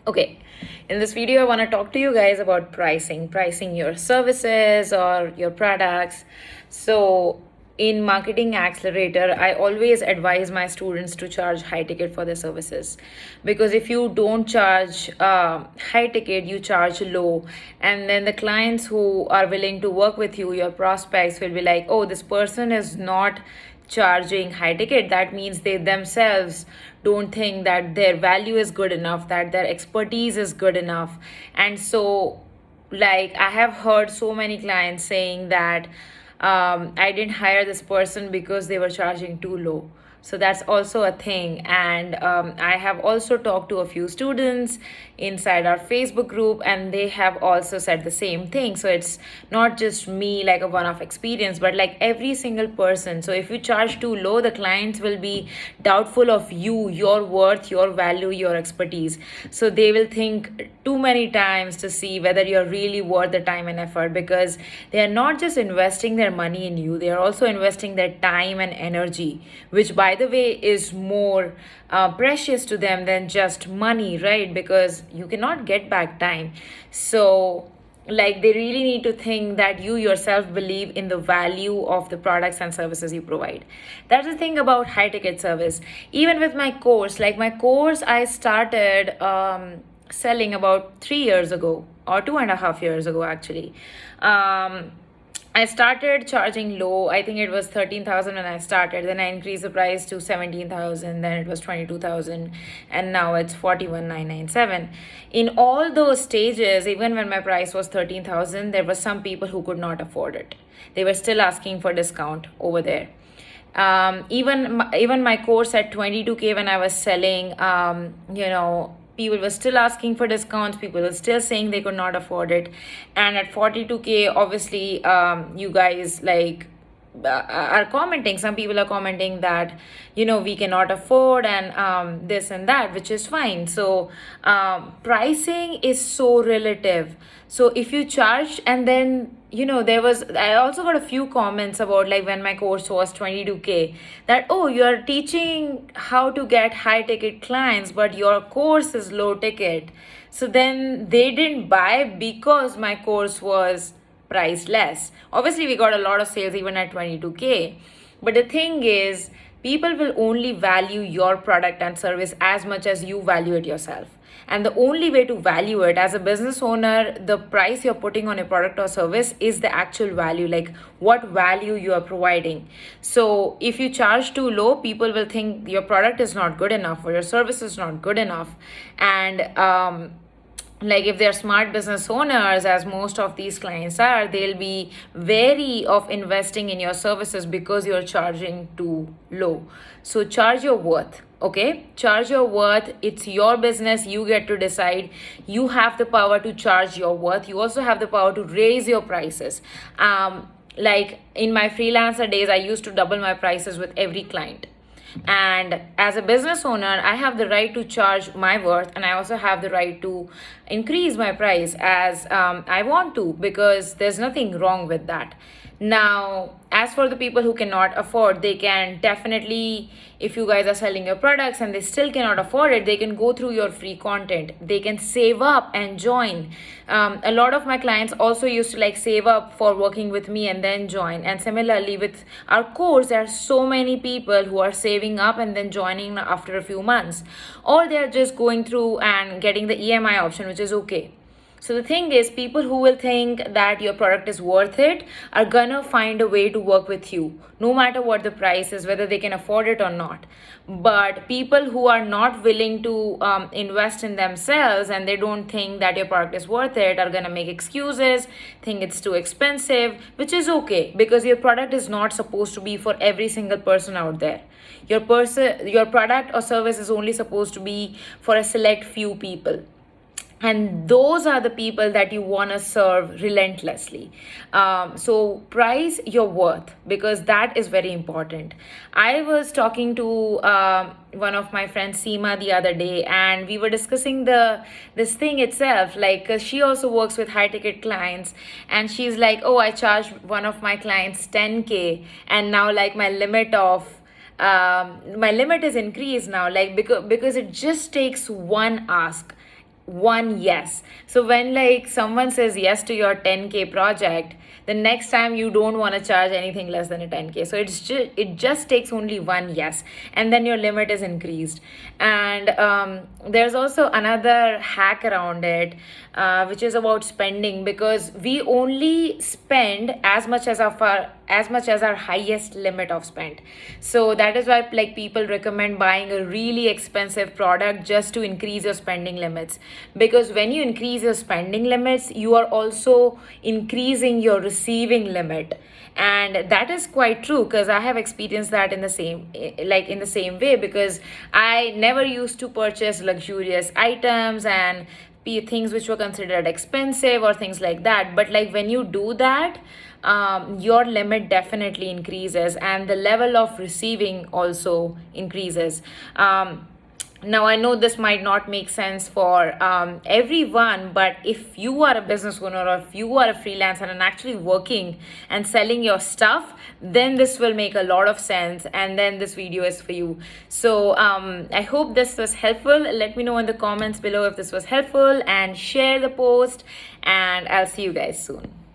Okay, in this video, I want to talk to you guys about pricing your services or your products. So, in Marketing Accelerator, I always advise my students to charge high ticket for their services, because if you don't charge high ticket, you charge low, and then the clients who are willing to work with you, your prospects, will be like, oh, this person is not charging high ticket. That means they themselves don't think that their value is good enough, that their expertise is good enough. And so, like, I have heard so many clients saying that I didn't hire this person because they were charging too low. So that's also a thing. And I have also talked to a few students inside our Facebook group, and they have also said the same thing. So it's not just me, like a one-off experience, but like every single person. So if you charge too low, the clients will be doubtful of you, your worth, your value, your expertise. So they will think too many times to see whether you're really worth the time and effort, because they are not just investing their money in you, they are also investing their time and energy, which, by the way, is more precious to them than just money, right? Because you cannot get back time. So, like, they really need to think that you yourself believe in the value of the products and services you provide. That's the thing about high ticket service. Even with my course, like my course, I started selling about 3 years ago, or 2.5 years ago, actually. I started charging low. I think it was 13,000 when I started. Then I increased the price to 17,000. Then it was 22,000, and now it's 41,997. In all those stages, even when my price was 13,000, there were some people who could not afford it. They were still asking for discount over there. Even my course at 22K, when I was selling, people were still asking for discounts. People were still saying they could not afford it. And at 42K, obviously, you guys are commenting. Some people are commenting that we cannot afford, and this and that, which is fine. So pricing is so relative. So if you charge, and then I also got a few comments about, like, when my course was 22K, that, oh, you are teaching how to get high ticket clients, but your course is low ticket. So then they didn't buy because my course was priced less. Obviously, we got a lot of sales even at 22K. But the thing is, people will only value your product and service as much as you value it yourself. And the only way to value it as a business owner, the price you're putting on a product or service is the actual value, like what value you are providing. So if you charge too low, people will think your product is not good enough or your service is not good enough. And like, if they're smart business owners, as most of these clients are, they'll be wary of investing in your services because you're charging too low. So charge your worth. Okay, charge your worth. It's your business. You get to decide. You have the power to charge your worth. You also have the power to raise your prices. Like in my freelancer days, I used to double my prices with every client. And as a business owner, I have the right to charge my worth, and I also have the right to increase my price as I want to, because there's nothing wrong with that. Now, as for the people who cannot afford, they can definitely, if you guys are selling your products and they still cannot afford it, they can go through your free content. They can save up and join. A lot of my clients also used to save up for working with me and then join. And similarly with our course, there are so many people who are saving up and then joining after a few months, or they're just going through and getting the EMI option, which is okay. So the thing is, people who will think that your product is worth it are gonna find a way to work with you, no matter what the price is, whether they can afford it or not. But people who are not willing to invest in themselves, and they don't think that your product is worth it, are gonna make excuses, think it's too expensive, which is okay, because your product is not supposed to be for every single person out there. Your product or service is only supposed to be for a select few people, and those are the people that you want to serve relentlessly. So price your worth, because that is very important. I was talking to one of my friends, Seema, the other day, and we were discussing this thing itself. Like, she also works with high ticket clients, and she's like, oh, I charged one of my clients 10K, and now my limit is increased now, because it just takes one ask. one yes. So when like someone says yes to your 10K project, the next time you don't want to charge anything less than a 10K. So it just takes only one yes, and then your limit is increased. And there's also another hack around it, which is about spending, because we only spend as much as our highest limit of spend. So that is why like people recommend buying a really expensive product just to increase your spending limits, because when you increase your spending limits, you are also increasing your receiving limit. And that is quite true, because I have experienced that in the same way, because I never used to purchase luxurious items and things which were considered expensive or things like that. But like when you do that, your limit definitely increases, and the level of receiving also increases. Now, I know this might not make sense for everyone, but if you are a business owner or if you are a freelancer and actually working and selling your stuff, then this will make a lot of sense, and then this video is for you. So I hope this was helpful. Let me know in the comments below if this was helpful, and share the post, and I'll see you guys soon.